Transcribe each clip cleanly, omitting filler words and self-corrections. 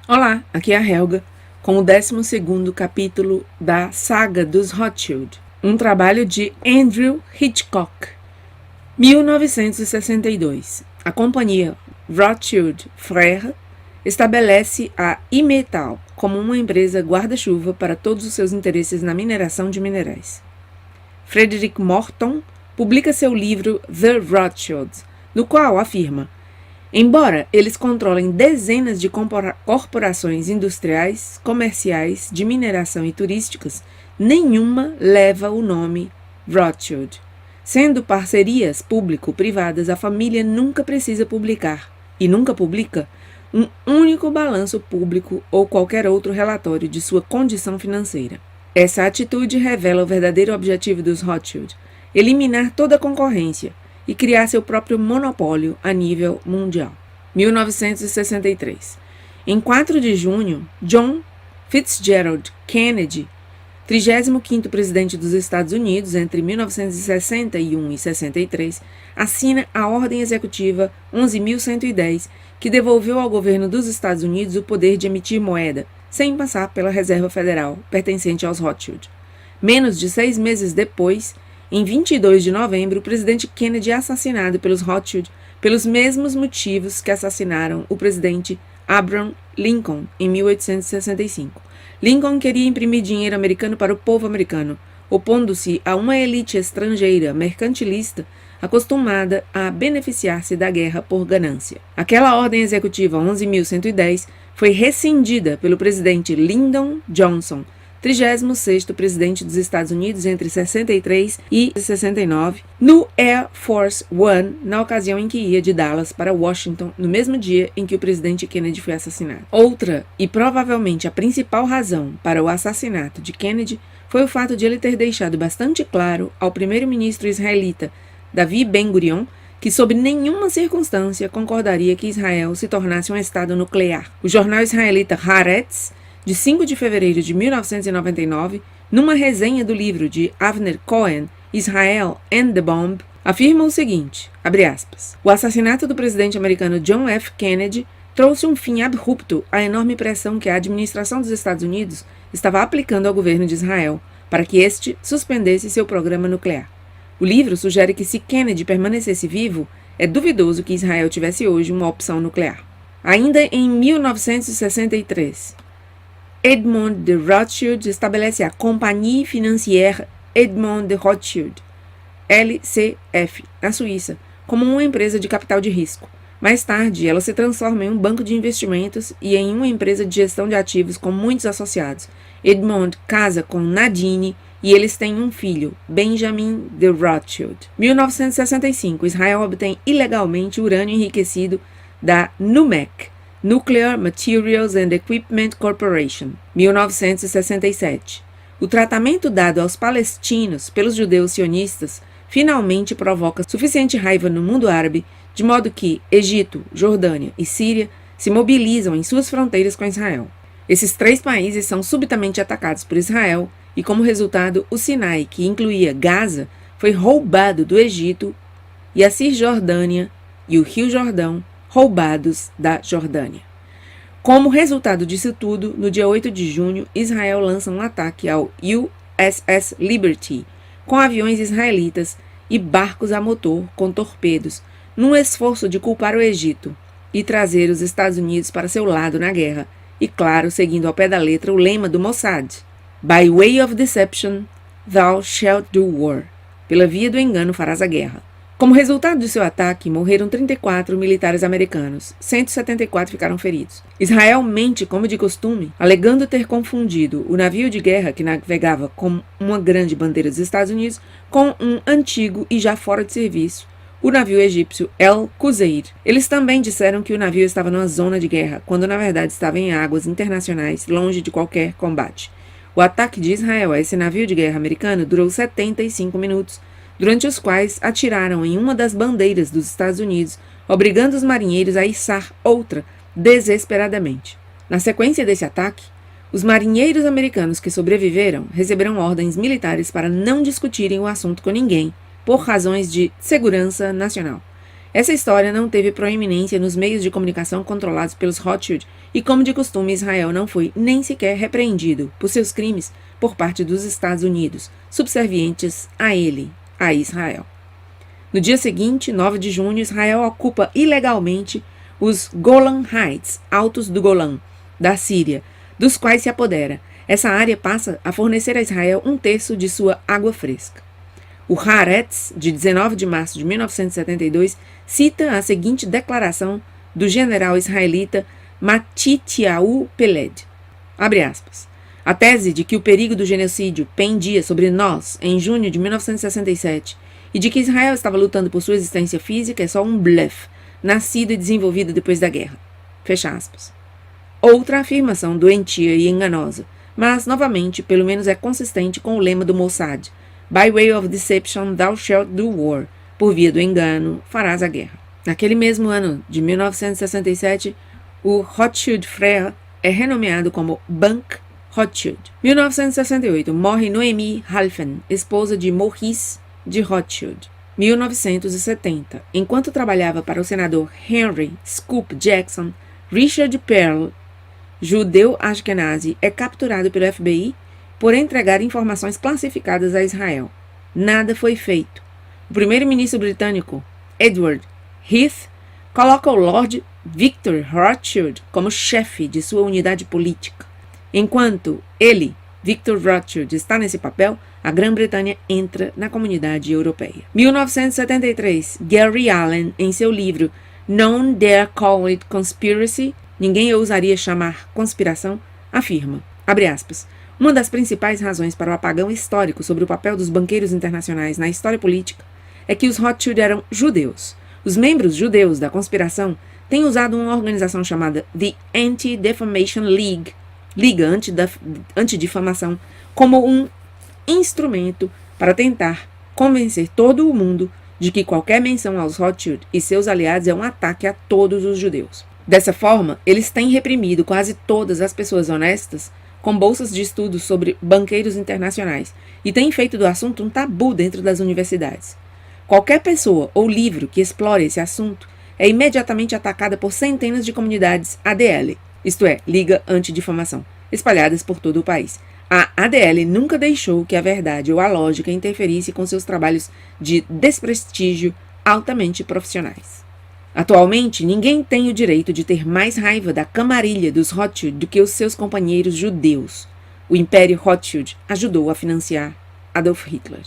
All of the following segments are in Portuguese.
Olá, aqui é a Helga, com o 12º capítulo da Saga dos Rothschild, um trabalho de Andrew Hitchcock. 1962. A companhia Rothschild Frères estabelece a Imetal como uma empresa guarda-chuva para todos os seus interesses na mineração de minerais. Frederick Morton publica seu livro The Rothschilds, no qual afirma: embora eles controlem dezenas de corporações industriais, comerciais, de mineração e turísticas, nenhuma leva o nome Rothschild. Sendo parcerias público-privadas, a família nunca precisa publicar, e nunca publica, um único balanço público ou qualquer outro relatório de sua condição financeira. Essa atitude revela o verdadeiro objetivo dos Rothschild: eliminar toda a concorrência e criar seu próprio monopólio a nível mundial. 1963. Em 4 de junho, John Fitzgerald Kennedy, 35º presidente dos Estados Unidos entre 1961 e 63, assina a Ordem Executiva 11.110, que devolveu ao governo dos Estados Unidos o poder de emitir moeda, sem passar pela Reserva Federal, pertencente aos Rothschild. Menos de 6 meses depois, em 22 de novembro, o presidente Kennedy é assassinado pelos Rothschild pelos mesmos motivos que assassinaram o presidente Abraham Lincoln em 1865. Lincoln queria imprimir dinheiro americano para o povo americano, opondo-se a uma elite estrangeira mercantilista acostumada a beneficiar-se da guerra por ganância. Aquela ordem executiva 11.110 foi rescindida pelo presidente Lyndon Johnson, 36º presidente dos Estados Unidos entre 63 e 69, no Air Force One, na ocasião em que ia de Dallas para Washington, no mesmo dia em que o presidente Kennedy foi assassinado. Outra, e provavelmente a principal razão para o assassinato de Kennedy, foi o fato de ele ter deixado bastante claro ao primeiro-ministro israelita Davi Ben-Gurion que sob nenhuma circunstância concordaria que Israel se tornasse um estado nuclear. O jornal israelita Haaretz, de 5 de fevereiro de 1999, numa resenha do livro de Avner Cohen, Israel and the Bomb, afirma o seguinte, abre aspas, o assassinato do presidente americano John F. Kennedy trouxe um fim abrupto à enorme pressão que a administração dos Estados Unidos estava aplicando ao governo de Israel para que este suspendesse seu programa nuclear. O livro sugere que se Kennedy permanecesse vivo, é duvidoso que Israel tivesse hoje uma opção nuclear. Ainda em 1963, Edmond de Rothschild estabelece a Compagnie Financière Edmond de Rothschild, LCF, na Suíça, como uma empresa de capital de risco. Mais tarde, ela se transforma em um banco de investimentos e em uma empresa de gestão de ativos com muitos associados. Edmond casa com Nadine e eles têm um filho, Benjamin de Rothschild. 1965, Israel obtém ilegalmente urânio enriquecido da NUMEC, Nuclear Materials and Equipment Corporation, 1967. O tratamento dado aos palestinos pelos judeus sionistas finalmente provoca suficiente raiva no mundo árabe, de modo que Egito, Jordânia e Síria se mobilizam em suas fronteiras com Israel. Esses 3 países são subitamente atacados por Israel e, como resultado, o Sinai, que incluía Gaza, foi roubado do Egito e a Cisjordânia e o Rio Jordão roubados da Jordânia. Como resultado disso tudo, no dia 8 de junho, Israel lança um ataque ao USS Liberty, com aviões israelitas e barcos a motor com torpedos, num esforço de culpar o Egito e trazer os Estados Unidos para seu lado na guerra, e claro, seguindo ao pé da letra o lema do Mossad: By way of deception, thou shalt do war. Pela via do engano farás a guerra. Como resultado de seu ataque, morreram 34 militares americanos, 174 ficaram feridos. Israel mente como de costume, alegando ter confundido o navio de guerra que navegava com uma grande bandeira dos Estados Unidos com um antigo e já fora de serviço, o navio egípcio El Quseir. Eles também disseram que o navio estava numa zona de guerra, quando na verdade estava em águas internacionais, longe de qualquer combate. O ataque de Israel a esse navio de guerra americano durou 75 minutos, durante os quais atiraram em uma das bandeiras dos Estados Unidos, obrigando os marinheiros a içar outra desesperadamente. Na sequência desse ataque, os marinheiros americanos que sobreviveram receberam ordens militares para não discutirem o assunto com ninguém, por razões de segurança nacional. Essa história não teve proeminência nos meios de comunicação controlados pelos Rothschild e, como de costume, Israel não foi nem sequer repreendido por seus crimes por parte dos Estados Unidos, subservientes a ele, a Israel. No dia seguinte, 9 de junho, Israel ocupa ilegalmente os Golan Heights, Altos do Golã, da Síria, dos quais se apodera. Essa área passa a fornecer a Israel 1/3 de sua água fresca. O Haaretz, de 19 de março de 1972, cita a seguinte declaração do general israelita Matityahu Peled. Abre aspas. A tese de que o perigo do genocídio pendia sobre nós em junho de 1967 e de que Israel estava lutando por sua existência física é só um bluff, nascido e desenvolvido depois da guerra. Fecha aspas. Outra afirmação doentia e enganosa, mas, novamente, pelo menos é consistente com o lema do Mossad: By way of deception thou shalt do war. Por via do engano, farás a guerra. Naquele mesmo ano de 1967, o Rothschild Frère é renomeado como Bank Rothschild. 1968, morre Noemi Halfen, esposa de Maurice de Rothschild. 1970, enquanto trabalhava para o senador Henry Scoop Jackson, Richard Perle, judeu ashkenazi, é capturado pelo FBI por entregar informações classificadas a Israel. Nada foi feito. O primeiro-ministro britânico, Edward Heath, coloca o Lord Victor Rothschild como chefe de sua unidade política. Enquanto ele, Victor Rothschild, está nesse papel, a Grã-Bretanha entra na comunidade europeia. 1973, Gary Allen, em seu livro None Dare Call It Conspiracy, ninguém ousaria chamar conspiração, afirma, abre aspas, uma das principais razões para o apagão histórico sobre o papel dos banqueiros internacionais na história política é que os Rothschild eram judeus. Os membros judeus da conspiração têm usado uma organização chamada The Anti-Defamation League, Liga Antidifamação, como um instrumento para tentar convencer todo o mundo de que qualquer menção aos Rothschild e seus aliados é um ataque a todos os judeus. Dessa forma, eles têm reprimido quase todas as pessoas honestas com bolsas de estudos sobre banqueiros internacionais e têm feito do assunto um tabu dentro das universidades. Qualquer pessoa ou livro que explore esse assunto é imediatamente atacada por centenas de comunidades ADL, isto é, Liga Antidifamação, espalhadas por todo o país. A ADL nunca deixou que a verdade ou a lógica interferisse com seus trabalhos de desprestígio altamente profissionais. Atualmente, ninguém tem o direito de ter mais raiva da camarilha dos Rothschild do que os seus companheiros judeus. O Império Rothschild ajudou a financiar Adolf Hitler.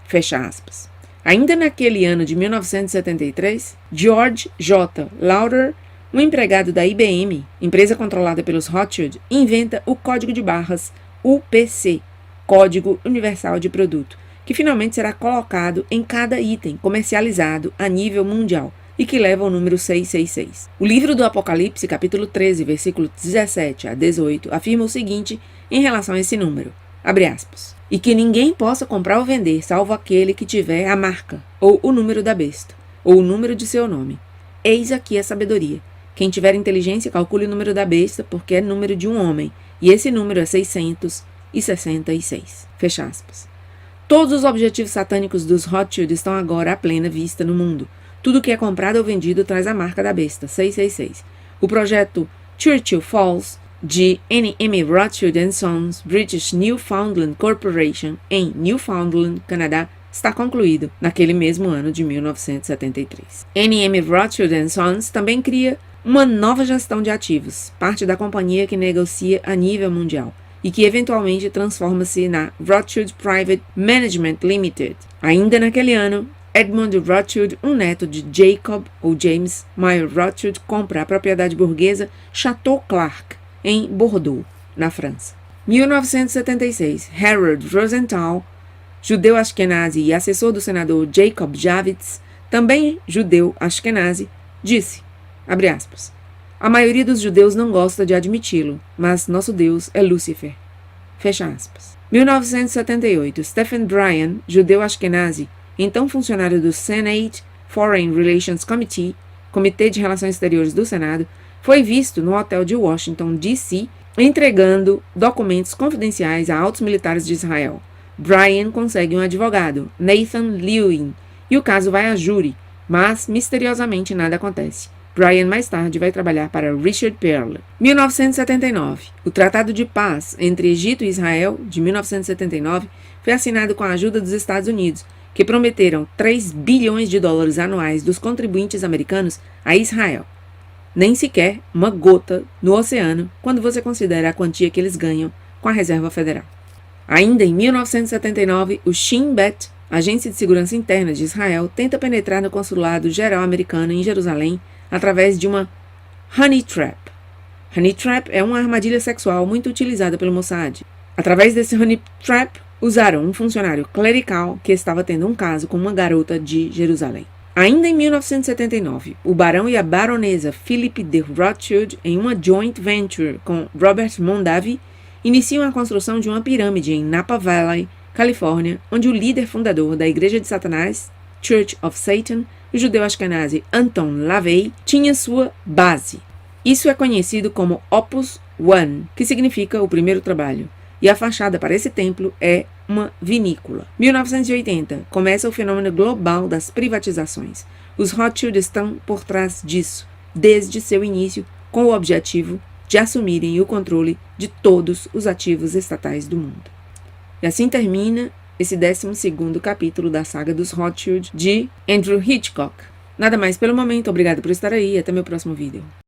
Fecha aspas. Ainda naquele ano de 1973, George J. Lauder, um empregado da IBM, empresa controlada pelos Rothschild, inventa o código de barras UPC, Código Universal de Produto, que finalmente será colocado em cada item comercializado a nível mundial e que leva o número 666. O livro do Apocalipse, capítulo 13, versículo 17 a 18, afirma o seguinte em relação a esse número, abre aspas, e que ninguém possa comprar ou vender, salvo aquele que tiver a marca, ou o número da besta, ou o número de seu nome. Eis aqui a sabedoria. Quem tiver inteligência, calcule o número da besta, porque é número de um homem, e esse número é 666. Fecha aspas. Todos os objetivos satânicos dos Rothschild estão agora à plena vista no mundo. Tudo que é comprado ou vendido traz a marca da besta, 666. O projeto Churchill Falls, de N.M. Rothschild & Sons British Newfoundland Corporation, em Newfoundland, Canadá, está concluído naquele mesmo ano de 1973. N.M. Rothschild & Sons também cria uma nova gestão de ativos, parte da companhia que negocia a nível mundial e que eventualmente transforma-se na Rothschild Private Management Limited. Ainda naquele ano, Edmund Rothschild, um neto de Jacob ou James Meyer Rothschild, compra a propriedade burguesa Chateau Clark, em Bordeaux, na França. 1976, Harold Rosenthal, judeu ashkenazi e assessor do senador Jacob Javits, também judeu ashkenazi, disse, abre aspas, a maioria dos judeus não gosta de admiti-lo, mas nosso Deus é Lúcifer. Fecha aspas. 1978, Stephen Bryan, judeu ashkenazi, então funcionário do Senate Foreign Relations Committee, Comitê de Relações Exteriores do Senado, foi visto no hotel de Washington, D.C., entregando documentos confidenciais a altos militares de Israel. Bryan consegue um advogado, Nathan Lewin, e o caso vai a júri, Mas, misteriosamente, nada acontece. Brian mais tarde vai trabalhar para Richard Perle. 1979. O Tratado de Paz entre Egito e Israel, de 1979, foi assinado com a ajuda dos Estados Unidos, que prometeram 3 bilhões de dólares anuais dos contribuintes americanos a Israel. Nem sequer uma gota no oceano quando você considera a quantia que eles ganham com a Reserva Federal. Ainda em 1979, o Shin Bet, Agência de Segurança Interna de Israel, tenta penetrar no Consulado Geral Americano em Jerusalém através de uma honey trap. Honey trap é uma armadilha sexual muito utilizada pelo Mossad. Através desse honey trap, usaram um funcionário clerical que estava tendo um caso com uma garota de Jerusalém. Ainda em 1979, o barão e a baronesa Philip de Rothschild, em uma joint venture com Robert Mondavi, iniciam a construção de uma pirâmide em Napa Valley, Califórnia, onde o líder fundador da Igreja de Satanás, Church of Satan, o judeu ashkenazi Anton LaVey, tinha sua base. Isso é conhecido como Opus One, que significa o primeiro trabalho, e a fachada para esse templo é uma vinícola. 1980, começa o fenômeno global das privatizações. Os Rothschild estão por trás disso, desde seu início, com o objetivo de assumirem o controle de todos os ativos estatais do mundo. E assim termina esse 12º capítulo da saga dos Rothschild de Andrew Hitchcock. Nada mais pelo momento, obrigado por estar aí, até meu próximo vídeo.